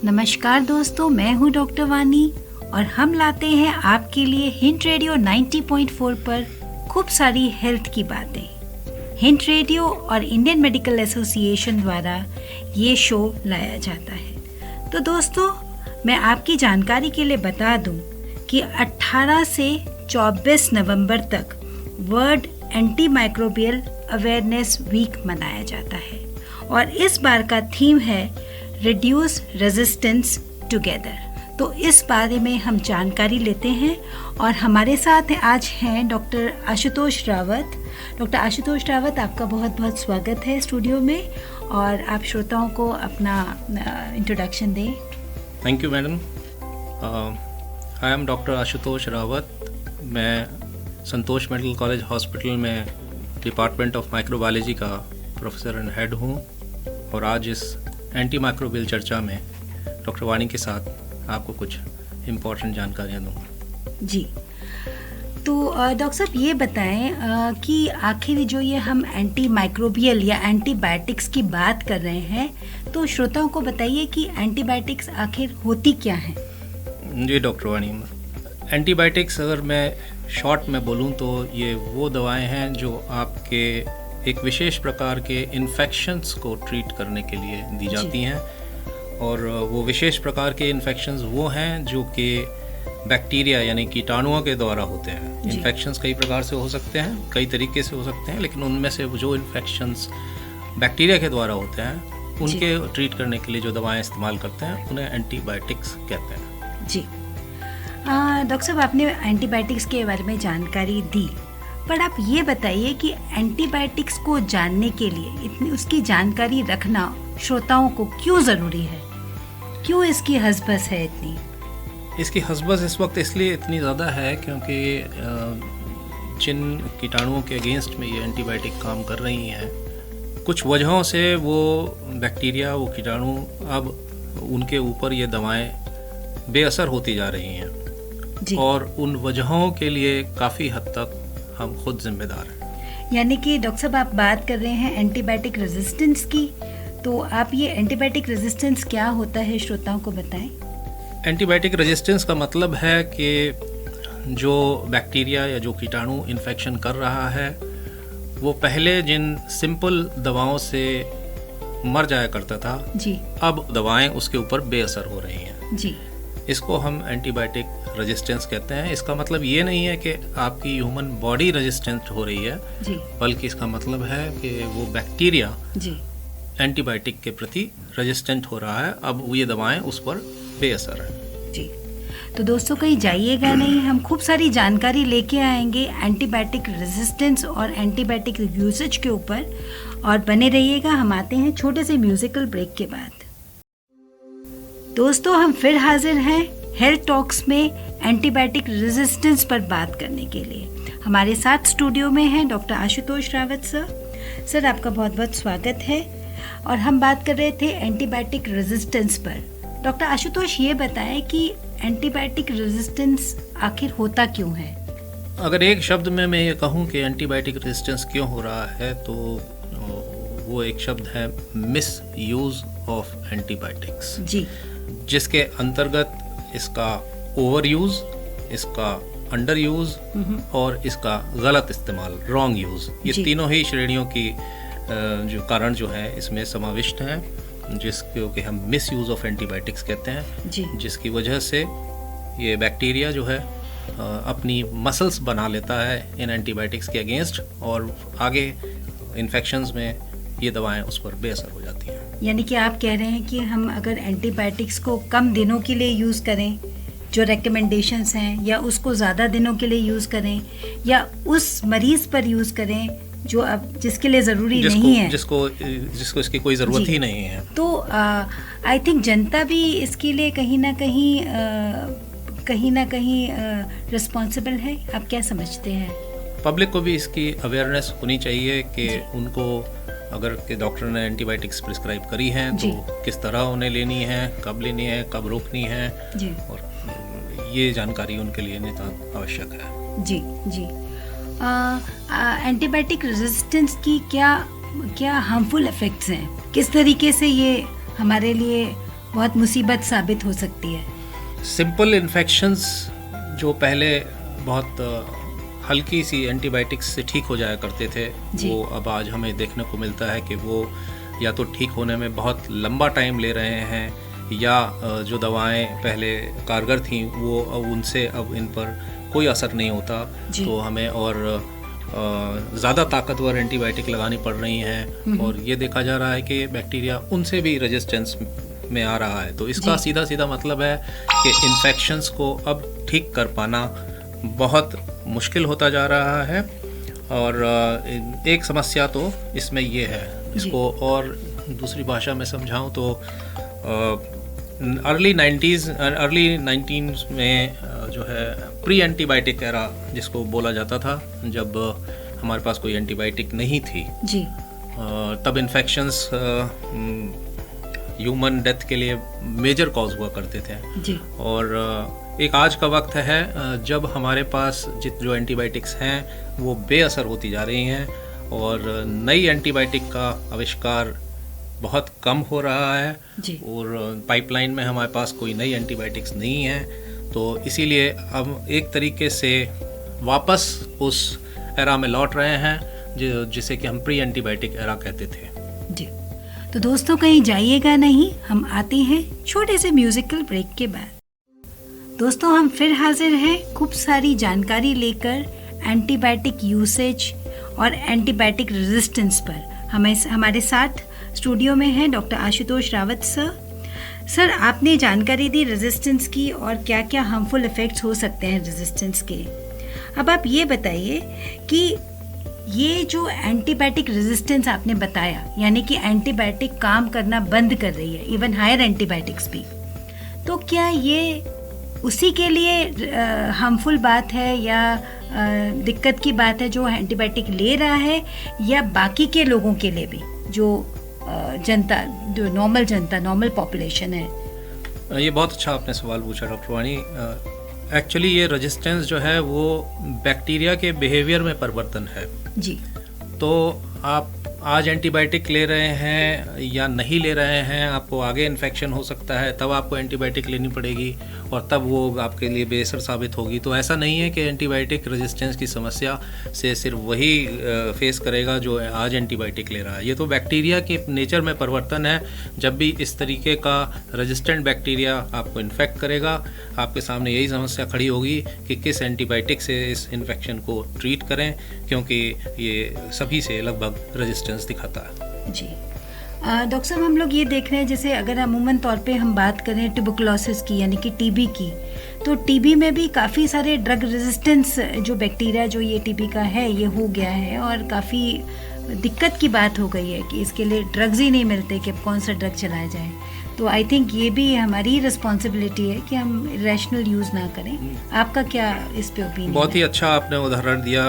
नमस्कार दोस्तों, मैं हूं डॉक्टर वानी और हम लाते हैं आपके लिए हिंट रेडियो 90.4 पर खूब सारी हेल्थ की बातें। हिंट रेडियो और इंडियन मेडिकल एसोसिएशन द्वारा ये शो लाया जाता है। तो दोस्तों, मैं आपकी जानकारी के लिए बता दूं कि 18 से 24 नवंबर तक world antimicrobial awareness week मनाया जाता है और इस बार का थीम है रिड्यूस रेजिस्टेंस टुगेदर। तो इस बारे में हम जानकारी लेते हैं और हमारे साथ आज हैं डॉक्टर आशुतोष रावत। डॉक्टर आशुतोष रावत, आपका बहुत बहुत स्वागत है स्टूडियो में और आप श्रोताओं को अपना इंट्रोडक्शन दें। Thank you madam. I am doctor Ashutosh Rawat. मैं संतोष मेडिकल कॉलेज हॉस्पिटल में डिपार्टमेंट ऑफ माइक्रोबायोलॉजी का प्रोफेसर एंड हेड हूँ और आज इस एंटी माइक्रोबियल चर्चा में डॉक्टर वानी के साथ आपको कुछ इम्पोर्टेंट जानकारियाँ दूँगा। जी, तो डॉक्टर साहब ये बताएं कि आखिर जो ये हम एंटी माइक्रोबियल या एंटीबायोटिक्स की बात कर रहे हैं, तो श्रोताओं को बताइए कि एंटीबायोटिक्स आखिर होती क्या हैं? जी डॉक्टर वानी, एंटीबायोटिक्स अगर मैं शॉर्ट में बोलूँ तो ये वो दवाएं हैं जो आपके एक विशेष प्रकार के इन्फेक्शंस को ट्रीट करने के लिए दी जाती हैं और वो विशेष प्रकार के इन्फेक्शंस वो हैं जो कि बैक्टीरिया यानी कीटाणुओं के द्वारा होते हैं। इन्फेक्शंस कई प्रकार से हो सकते हैं, कई तरीके से हो सकते हैं, लेकिन उनमें से जो इन्फेक्शंस बैक्टीरिया के द्वारा होते हैं उनके ट्रीट करने के लिए जो दवाएं इस्तेमाल करते हैं उन्हें एंटीबायोटिक्स कहते हैं। जी डॉक्टर साहब, आपने एंटीबायोटिक्स के बारे में जानकारी दी, पर आप ये बताइए कि एंटीबायोटिक्स को जानने के लिए इतनी उसकी जानकारी रखना श्रोताओं को क्यों ज़रूरी है? क्यों इसकी हसबस है इतनी? इसकी हसबस इस वक्त इसलिए इतनी ज़्यादा है क्योंकि जिन कीटाणुओं के अगेंस्ट में ये एंटीबायोटिक काम कर रही हैं, कुछ वजहों से वो बैक्टीरिया, वो कीटाणु अब उनके ऊपर ये दवाएं बेअसर होती जा रही हैं और उन वजहों के लिए काफ़ी हद तक हम खुद जिम्मेदार हैं। यानी कि डॉक्टर साहब, आप बात कर रहे हैं एंटीबायोटिक रेजिस्टेंस की, तो आप ये एंटीबायोटिक रेजिस्टेंस क्या होता है श्रोताओं को बताएं। एंटीबायोटिक रेजिस्टेंस का मतलब है कि जो बैक्टीरिया या जो कीटाणु इन्फेक्शन कर रहा है वो पहले जिन सिंपल दवाओं से मर जाया करता था जी, अब दवाएं उसके ऊपर बेअसर हो रही हैं जी। इसको हम एंटीबायोटिक रेजिस्टेंस कहते हैं। इसका मतलब ये नहीं है कि आपकी ह्यूमन बॉडी रेजिस्टेंट हो रही है जी, बल्कि इसका मतलब है कि वो बैक्टीरिया जी एंटीबायोटिक के प्रति रेजिस्टेंट हो रहा है, अब ये दवाएं उस पर बेअसर है। जी, तो दोस्तों कहीं जाइएगा नहीं, हम खूब सारी जानकारी लेके आएंगे एंटीबायोटिक रेजिस्टेंस और एंटीबायोटिक यूसेज के ऊपर, और बने रहिएगा। हम आते हैं छोटे से म्यूजिकल ब्रेक के बाद। दोस्तों, हम फिर हाजिर हैं हेल्थ टॉक्स में एंटीबायोटिक रेजिस्टेंस पर बात करने के लिए। हमारे साथ स्टूडियो में हैं doctor Ashutosh Rawat sir. Sir, आपका बहुत बहुत स्वागत है और हम बात कर रहे थे एंटीबायोटिक रेजिस्टेंस पर। डॉक्टर आशुतोष, ये बताएं कि एंटीबायोटिक रेजिस्टेंस आखिर होता क्यों है? अगर एक शब्द में मैं ये कहूँ कि एंटीबायोटिक रेजिस्टेंस क्यों हो रहा है तो वो एक शब्द है मिस यूज़ ऑफ एंटीबायोटिक्स जी, जिसके अंतर्गत इसका ओवर यूज़, इसका अंडर यूज़ और इसका गलत इस्तेमाल, रॉन्ग यूज़, ये तीनों ही श्रेणियों की जो कारण जो है इसमें समाविष्ट हैं, जिसको कि हम मिस यूज़ ऑफ एंटीबायोटिक्स कहते हैं जी, जिसकी वजह से ये बैक्टीरिया जो है अपनी मसल्स बना लेता है इन एंटीबायोटिक्स के अगेंस्ट और आगे इन्फेक्शंस में ये दवाएं उस पर बेअसर हो जाती हैं। यानी कि आप कह रहे हैं कि हम अगर एंटीबायोटिक्स को कम दिनों के लिए यूज़ करें जो रिकमेंडेशंस हैं, या उसको ज़्यादा दिनों के लिए यूज़ करें, या उस मरीज़ पर यूज़ करें जो अब जिसके लिए ज़रूरी नहीं है, जिसको इसकी कोई ज़रूरत ही नहीं है, तो आई थिंक जनता भी इसके लिए कहीं ना कहीं रिस्पॉन्सिबल है। आप क्या समझते हैं? पब्लिक को भी इसकी अवेयरनेस होनी चाहिए कि उनको अगर के डॉक्टर ने एंटीबायोटिक्स प्रिस्क्राइब करी हैं तो किस तरह उन्हें लेनी है, कब लेनी है, कब रोकनी है, और ये जानकारी उनके लिए नितांत आवश्यक है। जी जी। एंटीबायोटिक रेजिस्टेंस की क्या हार्मफुल इफ़ेक्ट्स हैं? किस तरीके से ये हमारे लिए बहुत मुसीबत साबित हो सकती है। सिंपल इन्फेक्शंस जो पहले बहुत हल्की सी एंटीबायोटिक्स से ठीक हो जाया करते थे, वो अब आज हमें देखने को मिलता है कि वो या तो ठीक होने में बहुत लंबा टाइम ले रहे हैं, या जो दवाएं पहले कारगर थीं वो उनसे अब इन पर कोई असर नहीं होता, तो हमें और ज़्यादा ताकतवर एंटीबायोटिक लगानी पड़ रही हैं, और ये देखा जा रहा है कि बैक्टीरिया उनसे भी रेजिस्टेंस में आ रहा है। तो इसका सीधा सीधा मतलब है कि इन्फेक्शंस को अब ठीक कर पाना बहुत मुश्किल होता जा रहा है। और एक समस्या तो इसमें ये है, इसको और दूसरी भाषा में समझाऊं तो अर्ली 19 में जो है प्री एंटीबायोटिक एरा जिसको बोला जाता था, जब हमारे पास कोई एंटीबायोटिक नहीं थी जी, तब इन्फेक्शंस ह्यूमन डेथ के लिए मेजर कॉज हुआ करते थे जी। और एक आज का वक्त है जब हमारे पास जो एंटीबायोटिक्स हैं वो बेअसर होती जा रही हैं, और नई एंटीबायोटिक का आविष्कार बहुत कम हो रहा है जी। और पाइपलाइन में हमारे पास कोई नई एंटीबायोटिक्स नहीं है, तो इसीलिए हम एक तरीके से वापस उस एरा में लौट रहे हैं जिसे कि हम प्री एंटीबायोटिक एरा कहते थे जी। तो दोस्तों कहीं जाइएगा नहीं, हम आते हैं छोटे से म्यूजिकल ब्रेक के बाद। दोस्तों हम फिर हाजिर हैं खूब सारी जानकारी लेकर एंटीबायोटिक यूसेज और एंटीबायोटिक रेजिस्टेंस पर। हमारे साथ स्टूडियो में हैं डॉक्टर आशुतोष रावत सर, आपने जानकारी दी रेजिस्टेंस की और क्या क्या हार्मफुल इफेक्ट्स हो सकते हैं रेजिस्टेंस के। अब आप ये बताइए कि ये जो एंटीबायोटिक रेजिस्टेंस आपने बताया, यानी कि एंटीबायोटिक काम करना बंद कर रही है, इवन हायर एंटीबायोटिक्स भी, तो क्या ये उसी के लिए हार्मफुल बात है या दिक्कत की बात है जो एंटीबायोटिक ले रहा है, या बाकी के लोगों के लिए भी, जो जनता, जो नॉर्मल पॉपुलेशन है? ये बहुत अच्छा आपने सवाल पूछा डॉक्टर वाणी। एक्चुअली ये रेजिस्टेंस जो है वो बैक्टीरिया के बिहेवियर में परिवर्तन है जी। तो आप आज एंटीबायोटिक ले रहे हैं या नहीं ले रहे हैं, आपको आगे इन्फेक्शन हो सकता है, तब आपको एंटीबायोटिक लेनी पड़ेगी और तब वो आपके लिए बेअसर साबित होगी। तो ऐसा नहीं है कि एंटीबायोटिक रेजिस्टेंस की समस्या से सिर्फ वही फेस करेगा जो आज एंटीबायोटिक ले रहा है। ये तो बैक्टीरिया के नेचर में परिवर्तन है। जब भी इस तरीके का रेजिस्टेंट बैक्टीरिया आपको इन्फेक्ट करेगा, आपके सामने यही समस्या खड़ी होगी कि किस एंटीबायोटिक से इस इन्फेक्शन को ट्रीट करें, क्योंकि ये सभी से लगभग रेजिस्टेंस दिखाता है जी। डॉक्टर साहब, हम लोग ये देख रहे हैं, जैसे अगर अमूमन तौर पे हम बात करें ट्यूबरकुलोसिस की यानी कि टीबी की, तो टीबी में भी काफ़ी सारे ड्रग रेजिस्टेंस जो बैक्टीरिया जो ये टीबी का है ये हो गया है, और काफ़ी दिक्कत की बात हो गई है कि इसके लिए ड्रग्स ही नहीं मिलते कि अब कौन सा ड्रग चलाया जाए। तो आई थिंक ये भी हमारी रिस्पॉन्सिबिलिटी है कि हम रैशनल यूज़ ना करें। आपका क्या इस पे ओपिनियन? बहुत ही अच्छा आपने उदाहरण दिया,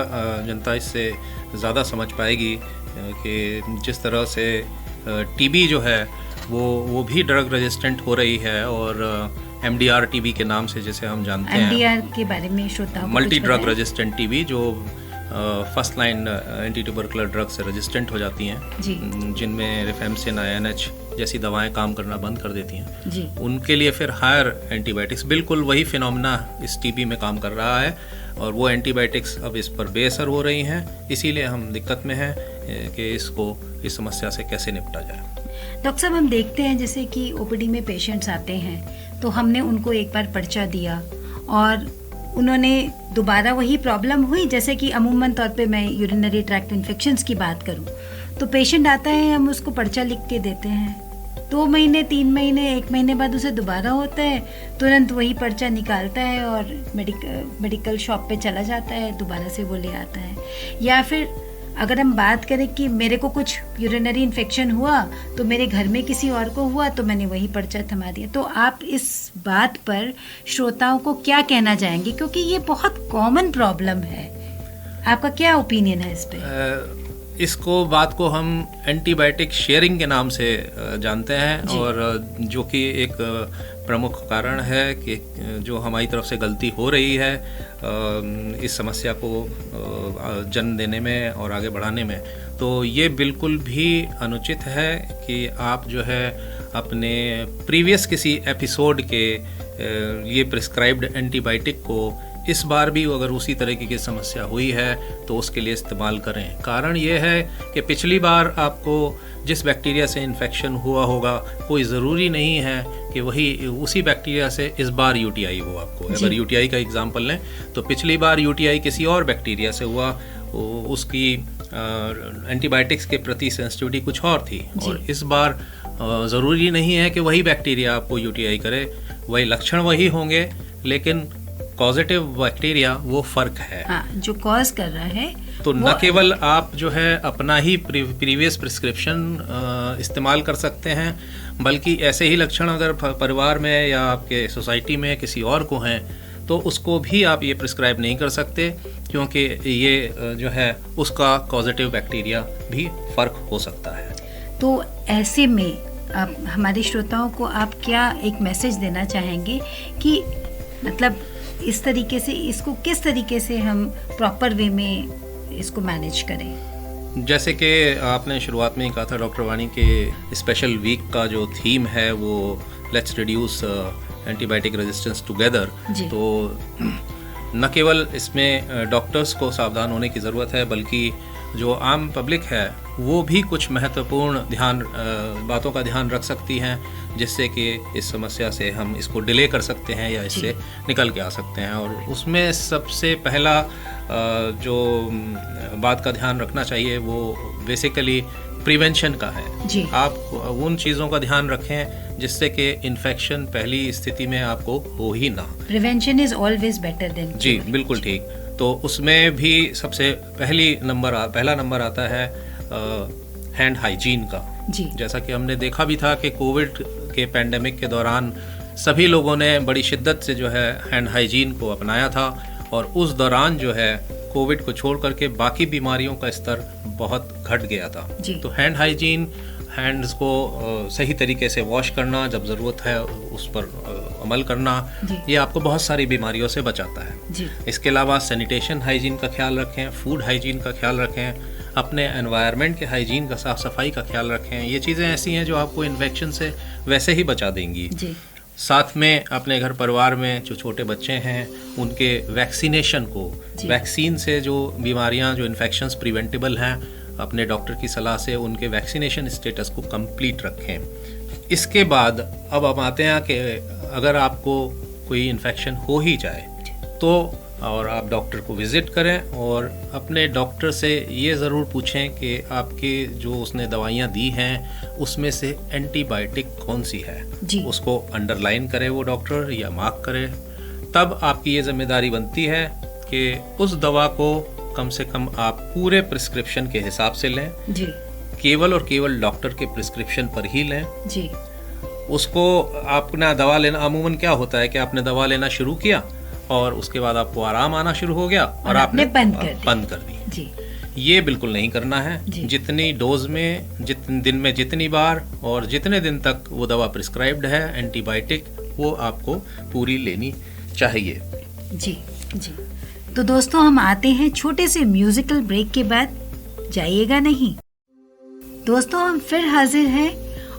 जनता इससे ज़्यादा समझ पाएगी कि जिस तरह से टीबी जो है वो भी ड्रग रेजिस्टेंट हो रही है, और MDR टीबी के नाम से जिसे हम जानते हैं, MDR के बारे में श्रोताओं को मल्टी ड्रग रेजिस्टेंट टीबी, जो first line anti tubercular drug से रेजिस्टेंट हो जाती हैं, जिनमें रिफेम्सिन, INH जैसी दवाएं काम करना बंद कर देती हैं जी। उनके लिए फिर हायर एंटीबायोटिक्स, बिल्कुल वही फिनोमेना इस टीबी में काम कर रहा है, और वो एंटीबायोटिक्स अब इस पर बेअसर हो रही हैं। इसीलिए हम दिक्कत में हैं कि इस समस्या से कैसे निपटा जाए। डॉक्टर साहब, हम देखते हैं जैसे कि OPD में पेशेंट्स आते हैं, तो हमने उनको एक बार पर्चा दिया और उन्होंने दोबारा वही प्रॉब्लम हुई। जैसे कि अमूमन तौर पे मैं यूरिनरी ट्रैक्ट इन्फेक्शंस की बात करूं, तो पेशेंट आता है, हम उसको पर्चा लिख के देते हैं, 2 महीने 3 महीने 1 महीने बाद उसे दोबारा होता है, तुरंत वही पर्चा निकालता है और मेडिकल शॉप पे चला जाता है, दोबारा से वो ले आता है। या फिर अगर हम बात करें कि मेरे को कुछ यूरिनरी इन्फेक्शन हुआ तो मेरे घर में किसी और को हुआ तो मैंने वही पर्चा थमा दिया। तो आप इस बात पर श्रोताओं को क्या कहना चाहेंगे, क्योंकि ये बहुत कॉमन प्रॉब्लम है, आपका क्या ओपिनियन है इस पे? इसको बात को हम एंटीबायोटिक शेयरिंग के नाम से जानते हैं, और जो कि एक प्रमुख कारण है कि जो हमारी तरफ से गलती हो रही है इस समस्या को जन्म देने में और आगे बढ़ाने में। तो ये बिल्कुल भी अनुचित है कि आप जो है अपने प्रीवियस किसी एपिसोड के ये प्रिस्क्राइब्ड एंटीबायोटिक को इस बार भी अगर उसी तरीके की समस्या हुई है तो उसके लिए इस्तेमाल करें। कारण ये है कि पिछली बार आपको जिस बैक्टीरिया से इन्फेक्शन हुआ होगा कोई ज़रूरी नहीं है कि वही उसी बैक्टीरिया से इस बार यूटीआई हो आपको। अगर यूटीआई का एग्जांपल लें तो पिछली बार यूटीआई किसी और बैक्टीरिया से हुआ, उसकी एंटीबायोटिक्स के प्रति सेंसिटिविटी कुछ और थी, और इस बार ज़रूरी नहीं है कि वही बैक्टीरिया आपको यूटीआई करे, वही लक्षण वही होंगे, लेकिन पॉजिटिव बैक्टीरिया वो फर्क है। जो कॉज कर रहा है। तो न केवल आप जो है अपना ही प्रीवियस प्रिस्क्रिप्शन इस्तेमाल कर सकते हैं, बल्कि ऐसे ही लक्षण अगर परिवार में या आपके सोसाइटी में किसी और को हैं तो उसको भी आप ये प्रिस्क्राइब नहीं कर सकते, क्योंकि ये जो है उसका पॉजिटिव बैक्टीरिया भी फर्क हो सकता है। तो ऐसे में आप हमारे श्रोताओं को आप क्या एक मैसेज देना चाहेंगे कि मतलब इस तरीके से इसको किस तरीके से हम प्रॉपर वे में इसको मैनेज करें? जैसे कि आपने शुरुआत में ही कहा था डॉक्टर वाणी के स्पेशल वीक का जो थीम है वो let's reduce antibiotic resistance together. तो न केवल इसमें डॉक्टर्स को सावधान होने की ज़रूरत है, बल्कि जो आम पब्लिक है वो भी कुछ महत्वपूर्ण बातों का ध्यान रख सकती हैं, जिससे कि इस समस्या से हम इसको डिले कर सकते हैं या इससे निकल के आ सकते हैं। और उसमें सबसे पहला जो बात का ध्यान रखना चाहिए वो बेसिकली प्रिवेंशन का है। आप उन चीज़ों का ध्यान रखें जिससे कि इन्फेक्शन पहली स्थिति में आपको हो ही ना। Prevention is always better than. जी बिल्कुल ठीक। तो उसमें भी सबसे पहला नंबर आता है हैंड हाइजीन का। जैसा कि हमने देखा भी था कि कोविड के पैंडेमिक के दौरान सभी लोगों ने बड़ी शिद्दत से जो है हैंड हाइजीन को अपनाया था, और उस दौरान जो है कोविड को छोड़ करके बाकी बीमारियों का स्तर बहुत घट गया था। तो हैंड हाइजीन, हैंड्स को सही तरीके से वॉश करना, जब ज़रूरत है उस पर अमल करना, ये आपको बहुत सारी बीमारियों से बचाता है। इसके अलावा सैनिटेशन हाइजीन का ख्याल रखें, फूड हाइजीन का ख्याल रखें, अपने एनवायरनमेंट के हाइजीन का, साफ़ सफाई का ख्याल रखें। ये चीज़ें ऐसी हैं जो आपको इन्फेक्शन से वैसे ही बचा देंगी। साथ में अपने घर परिवार में जो छोटे बच्चे हैं उनके वैक्सीनेशन को, वैक्सीन से जो बीमारियां, जो इन्फेक्शंस प्रिवेंटेबल हैं, अपने डॉक्टर की सलाह से उनके वैक्सीनेशन स्टेटस को कंप्लीट रखें। इसके बाद अब हम आते हैं कि अगर आपको कोई इन्फेक्शन हो ही जाए तो और आप डॉक्टर को विज़िट करें, और अपने डॉक्टर से ये ज़रूर पूछें कि आपके जो उसने दवाइयाँ दी हैं उसमें से एंटीबायोटिक कौन सी है। उसको अंडरलाइन करे वो डॉक्टर या मार्क करे। तब आपकी ये जिम्मेदारी बनती है कि उस दवा को कम से कम आप पूरे प्रिस्क्रिप्शन के हिसाब से लें, केवल और केवल डॉक्टर के प्रिस्क्रिप्शन पर ही लें। उसको अपना दवा लेना, अमूमन क्या होता है कि आपने दवा लेना शुरू किया और उसके बाद आपको आराम आना शुरू हो गया और आपने बंद कर दी। ये बिल्कुल नहीं करना है। जितनी डोज में, जितने दिन में, जितनी बार और जितने दिन तक वो दवा प्रिस्क्राइब्ड है एंटीबायोटिक, वो आपको पूरी लेनी चाहिए। जी। तो दोस्तों हम आते हैं छोटे से म्यूजिकल ब्रेक के बाद, जाइएगा नहीं। दोस्तों हम फिर हाजिर हैं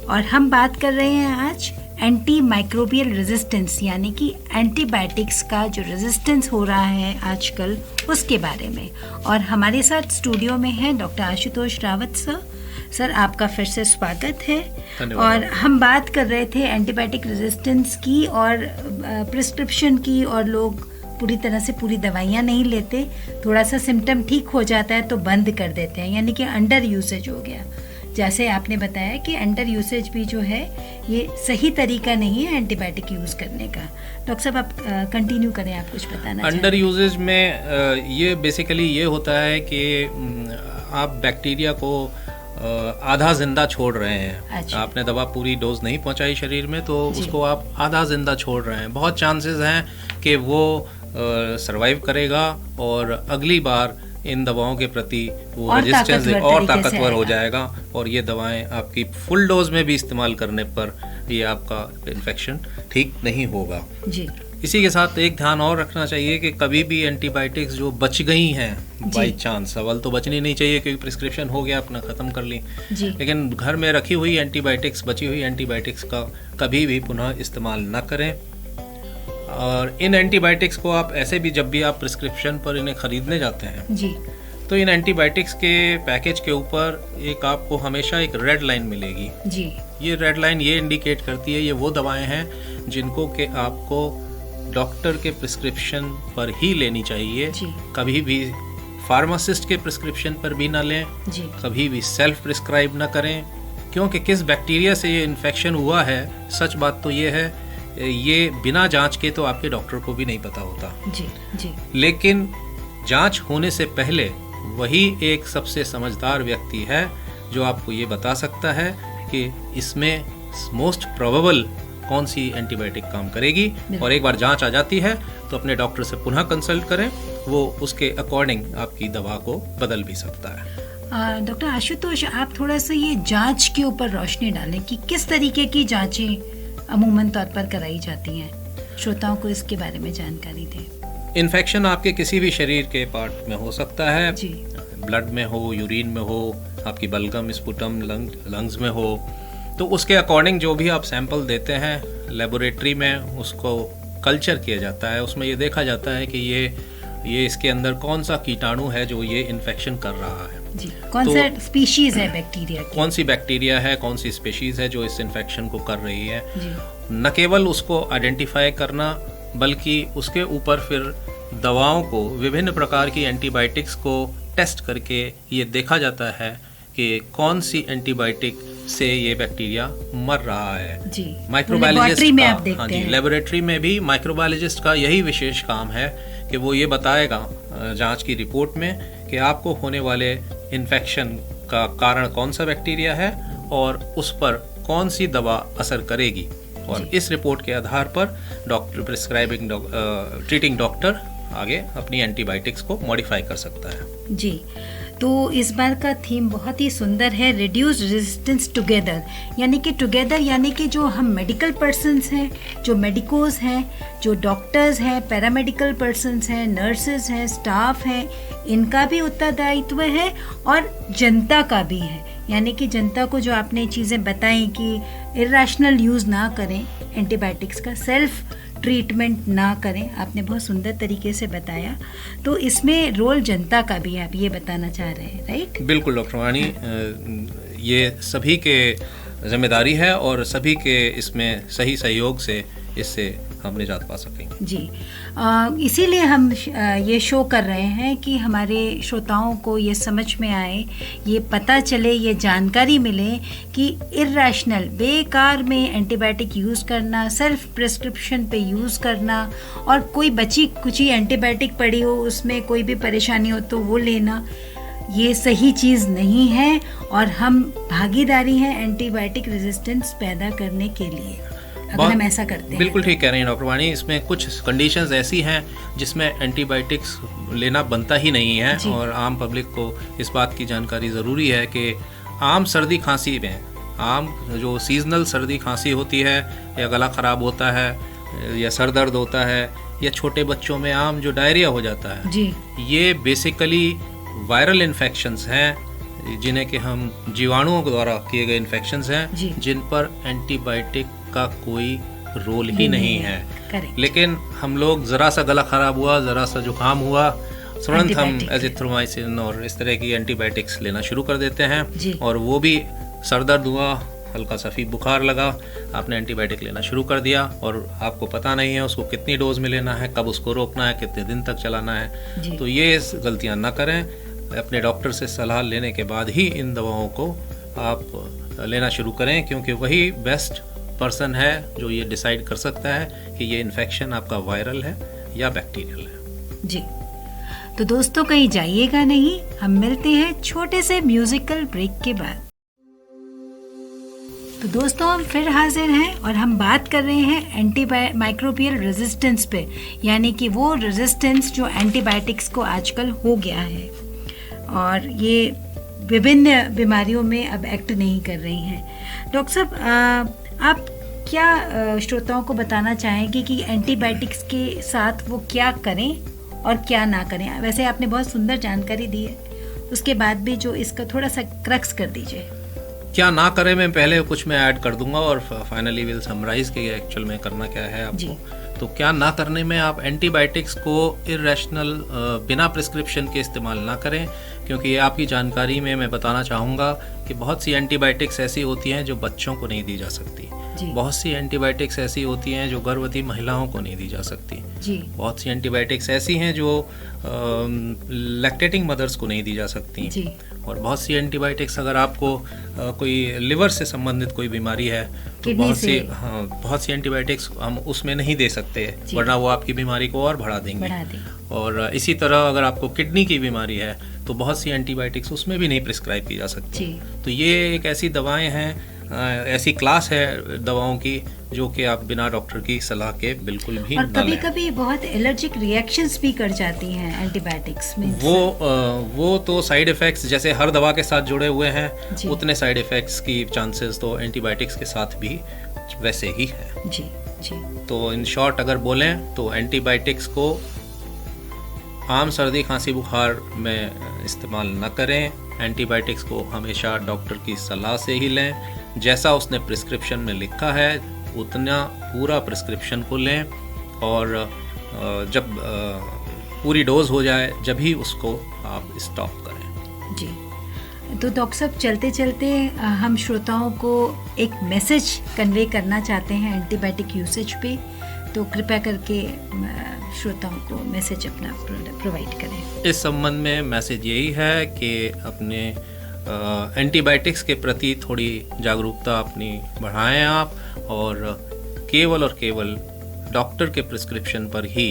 और हम बात कर रहे हैं आज एंटी माइक्रोबियल रेजिस्टेंस, यानी कि एंटीबायोटिक्स का जो रेजिस्टेंस हो रहा है आजकल, उसके बारे में। और हमारे साथ स्टूडियो में है डॉक्टर आशुतोष रावत सर, आपका फिर से स्वागत है। और हम बात कर रहे थे एंटीबायोटिक रेजिस्टेंस की और प्रिस्क्रिप्शन की, और लोग पूरी तरह से पूरी दवाइयाँ नहीं लेते, थोड़ा सा सिम्टम ठीक हो जाता है तो बंद कर देते हैं, यानी कि अंडर यूसेज हो गया। जैसे आपने बताया कि अंडर यूसेज भी जो है ये सही तरीका नहीं है एंटीबायोटिक यूज़ करने का। डॉक्टर साहब आप कंटिन्यू करें, आप कुछ बताना। अंडर यूसेज में ये बेसिकली ये होता है कि आप बैक्टीरिया को आधा जिंदा छोड़ रहे हैं। अच्छा। आपने दवा पूरी डोज नहीं पहुंचाई शरीर में तो उसको आप आधा जिंदा छोड़ रहे हैं। बहुत चांसेस हैं कि वो सरवाइव करेगा और अगली बार इन दवाओं के प्रति वो और रेजिस्टेंस ताकतवर और तरीके से ताकतवर हो आएगा। जाएगा, और ये दवाएं आपकी फुल डोज में भी इस्तेमाल करने पर ये आपका इन्फेक्शन ठीक नहीं होगा। जी इसी के साथ एक ध्यान और रखना चाहिए कि कभी भी एंटीबायोटिक्स जो बच गई हैं बाई चांस, अव्वल तो बचनी नहीं चाहिए क्योंकि प्रिस्क्रिप्शन हो गया, अपना ख़त्म कर ली, जी लेकिन घर में रखी हुई एंटीबायोटिक्स, बची हुई एंटीबायोटिक्स का कभी भी पुनः इस्तेमाल न करें। और इन एंटीबायोटिक्स को आप ऐसे भी, जब भी आप प्रिस्क्रिप्शन पर इन्हें ख़रीदने जाते हैं जी तो इन एंटीबायोटिक्स के पैकेज के ऊपर एक आपको हमेशा एक रेड लाइन मिलेगी। जी ये रेड लाइन ये इंडिकेट करती है ये वो दवाएं हैं जिनको कि आपको डॉक्टर के प्रिस्क्रिप्शन पर ही लेनी चाहिए। जी कभी भी फार्मासिस्ट के प्रिस्क्रिप्शन पर भी ना लें, जी कभी भी सेल्फ प्रिस्क्राइब ना करें, क्योंकि किस बैक्टीरिया से ये इन्फेक्शन हुआ है, सच बात तो ये है, ये बिना जांच के तो आपके डॉक्टर को भी नहीं पता होता। जी जी लेकिन जांच होने से पहले वही एक सबसे समझदार व्यक्ति है जो आपको ये बता सकता है कि इसमें मोस्ट प्रोबेबल कौन सी एंटीबायोटिक काम करेगी। और एक बार जांच आ जाती है तो अपने डॉक्टर से पुनः कंसल्ट करें, वो उसके अकॉर्डिंग आपकी दवा को बदल भी सकता है। डॉक्टर आशुतोष, आप थोड़ा सा ये जांच के ऊपर रोशनी डालें कि किस तरीके की जांचें अमूमन तौर पर कराई जाती हैं, श्रोताओं को इसके बारे में जानकारी दें। इन्फेक्शन आपके किसी भी शरीर के पार्ट में हो सकता है, जी ब्लड में हो, यूरिन में हो, आपकी बलगम स्पुटम लंग्स में हो, तो उसके अकॉर्डिंग जो भी आप सैंपल देते हैं लेबोरेटरी में उसको कल्चर किया जाता है। उसमें ये देखा जाता है कि ये इसके अंदर कौन सा कीटाणु है जो ये इन्फेक्शन कर रहा है, जी कौन सा स्पीशीज है बैक्टीरिया की, कौन सी बैक्टीरिया है, कौन सी स्पीशीज है जो इस इन्फेक्शन को कर रही है। जी न केवल उसको आइडेंटिफाई करना बल्कि उसके ऊपर फिर दवाओं को, विभिन्न प्रकार की एंटीबायोटिक्स को टेस्ट करके ये देखा जाता है कि कौन सी एंटीबायोटिक से ये बैक्टीरिया मर रहा है। जी माइक्रोबायोलॉजिस्ट में आप का, देखते हाँ जी, हैं। लेबोरेटरी में भी माइक्रोबायोलॉजिस्ट का यही विशेष काम है कि वो ये बताएगा जांच की रिपोर्ट में कि आपको होने वाले इन्फेक्शन का कारण कौन सा बैक्टीरिया है और उस पर कौन सी दवा असर करेगी। और इस रिपोर्ट के आधार पर डॉक्टर प्रिस्क्राइबिंग ट्रीटिंग डॉक्टर आगे अपनी एंटीबायोटिक्स को मॉडिफाई कर सकता है। जी, तो इस बार का थीम बहुत ही सुंदर है, रिड्यूस रेजिस्टेंस टुगेदर, यानी कि टुगेदर यानी कि जो हम मेडिकल पर्सन्स हैं, जो मेडिकोज हैं, जो डॉक्टर्स हैं, पैरामेडिकल पर्सन्स हैं, नर्सेज हैं, स्टाफ हैं, इनका भी उत्तरदायित्व है और जनता का भी है। यानी कि जनता को जो आपने चीज़ें बताई कि इरेशनल यूज़ ना करें एंटीबायोटिक्स का, सेल्फ ट्रीटमेंट ना करें, आपने बहुत सुंदर तरीके से बताया। तो इसमें रोल जनता का भी है, आप ये बताना चाह रहे हैं, राइट? बिल्कुल डॉक्टर वाणी, ये सभी के जिम्मेदारी है और सभी के इसमें सही सहयोग से इससे हम निजात पा सकेंगे। जी, इसीलिए हम ये शो कर रहे हैं कि हमारे श्रोताओं को ये समझ में आए, ये पता चले, ये जानकारी मिले कि इरेशनल, बेकार में एंटीबायोटिक यूज़ करना, सेल्फ प्रिस्क्रिप्शन पे यूज़ करना और कोई बची कुची एंटीबायोटिक पड़ी हो उसमें कोई भी परेशानी हो तो वो लेना, ये सही चीज़ नहीं है और हम भागीदारी हैं एंटीबायोटिक रेजिस्टेंस पैदा करने के लिए अगर हम ऐसा करते हैं। बिल्कुल ठीक कह रहे हैं डॉक्टर वाणी, इसमें कुछ कंडीशंस ऐसी हैं जिसमें एंटीबायोटिक्स लेना बनता ही नहीं है और आम पब्लिक को इस बात की जानकारी ज़रूरी है कि आम सर्दी खांसी में, आम जो सीजनल सर्दी खांसी होती है या गला ख़राब होता है या सर दर्द होता है या छोटे बच्चों में आम जो डायरिया हो जाता है जी, ये बेसिकली वायरल इन्फेक्शंस हैं जिन्हें कि हम जीवाणुओं द्वारा किए गए इन्फेक्शंस हैं जिन पर एंटीबायोटिक का कोई रोल ही नहीं है। लेकिन हम लोग ज़रा सा गला ख़राब हुआ, ज़रा सा जुकाम हुआ, तुरंत हम एजिथ्रोमाइसिन और इस तरह की एंटीबायोटिक्स लेना शुरू कर देते हैं और वो भी सर दर्द हुआ, हल्का सा बुखार लगा, आपने एंटीबायोटिक लेना शुरू कर दिया और आपको पता नहीं है उसको कितनी डोज में लेना है, कब उसको रोकना है, कितने दिन तक चलाना है। तो ये गलतियाँ ना करें, अपने डॉक्टर से सलाह लेने के बाद ही इन दवाओं को आप लेना शुरू करें, क्योंकि वही बेस्ट पर्सन है जो ये डिसाइड कर सकता है कि ये इन्फेक्शन आपका वायरल है या बैक्टीरियल है। जी, तो दोस्तों कहीं जाइएगा नहीं, हम मिलते हैं छोटे से म्यूजिकल ब्रेक के बाद। तो दोस्तों हम फिर हाजिर हैं और हम बात कर रहे हैं एंटीमाइक्रोबियल रेजिस्टेंस पे, यानी कि वो रेजिस्टेंस जो एंटीबायोटिक्स को आजकल हो गया है। और ये विभिन्न बीमारियों में अब एक्ट नहीं कर रही हैं। डॉक्टर साहब, आप क्या श्रोताओं को बताना चाहेंगे कि एंटीबायोटिक्स के साथ वो क्या करें और क्या ना करें? वैसे आपने बहुत सुंदर जानकारी दी है, उसके बाद भी जो इसका थोड़ा सा क्रक्स कर दीजिए। क्या ना करें मैं पहले कुछ मैं ऐड कर दूंगा और फाइनली विल समराइज कि एक्चुअल में करना क्या है आपको। तो क्या ना करने में, आप एंटीबायोटिक्स को इरेशनल बिना प्रिस्क्रिप्शन के इस्तेमाल ना करें, क्योंकि ये आपकी जानकारी में मैं बताना चाहूँगा कि बहुत सी एंटीबायोटिक्स ऐसी होती हैं जो बच्चों को नहीं दी जा सकती, बहुत सी एंटीबायोटिक्स ऐसी होती हैं जो गर्भवती महिलाओं को नहीं दी जा सकती, बहुत सी एंटीबायोटिक्स ऐसी हैं जो लैक्टेटिंग मदर्स को नहीं दी जा सकती, और बहुत सी एंटीबायोटिक्स अगर आपको कोई लिवर से संबंधित कोई बीमारी है तो बहुत सी एंटीबायोटिक्स हम उसमें नहीं दे सकते, वरना वो आपकी बीमारी को और बढ़ा देंगे। और इसी तरह अगर आपको किडनी की बीमारी है तो बहुत सी एंटीबायोटिक्स उसमें भी नहीं प्रिस्क्राइब की जा सकती। तो ये एक ऐसी दवाएं हैं, ऐसी क्लास है दवाओं की जो कि आप बिना डॉक्टर की सलाह के बिल्कुल भी और कभी-कभी बहुत एलर्जिक रिएक्शंस भी कर जाती हैं एंटीबायोटिक्स में। वो तो साइड इफेक्ट्स जैसे हर दवा के साथ जुड़े हुए हैं, उतने साइड इफेक्ट्स की चांसेस तो एंटीबायोटिक्स के साथ भी वैसे ही है। जी। तो इन शॉर्ट अगर बोलें तो एंटीबायोटिक्स को आम सर्दी खांसी बुखार में इस्तेमाल न करें। एंटीबायोटिक्स को हमेशा डॉक्टर की सलाह से ही लें, जैसा उसने प्रिस्क्रिप्शन में लिखा है उतना पूरा प्रिस्क्रिप्शन को लें, और जब पूरी डोज हो जाए जब ही उसको आप स्टॉप करें। जी। तो डॉक्टर साहब, चलते चलते हम श्रोताओं को एक मैसेज कन्वे करना चाहते हैं एंटीबायोटिक यूसेज पे, तो कृपया करके श्रोताओं को मैसेज अपना प्रोवाइड करें। इस संबंध में मैसेज यही है कि अपने एंटीबायोटिक्स के प्रति थोड़ी जागरूकता अपनी बढ़ाएं आप, और केवल डॉक्टर के प्रिस्क्रिप्शन पर ही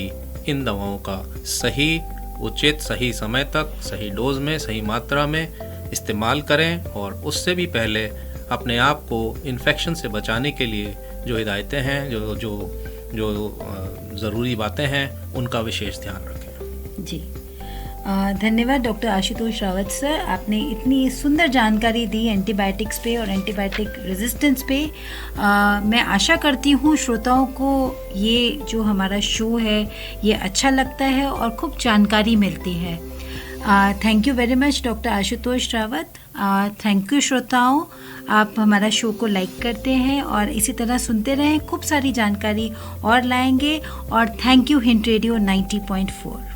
इन दवाओं का सही उचित सही समय तक सही डोज में सही मात्रा में इस्तेमाल करें, और उससे भी पहले अपने आप को इन्फेक्शन से बचाने के लिए जो हिदायतें हैं, जो ज़रूरी बातें हैं, उनका विशेष ध्यान रखें। जी, धन्यवाद डॉक्टर आशुतोष रावत सर, आपने इतनी सुंदर जानकारी दी एंटीबायोटिक्स पे और एंटीबायोटिक रेजिस्टेंस पे। मैं आशा करती हूँ श्रोताओं को ये जो हमारा शो है ये अच्छा लगता है और खूब जानकारी मिलती है। Thank you very much doctor Ashutosh Rawat. Thank you श्रोताओं, आप हमारा शो को लाइक करते हैं और इसी तरह सुनते रहें, खूब सारी जानकारी और लाएंगे। और थैंक यू हिंट रेडियो 90.4।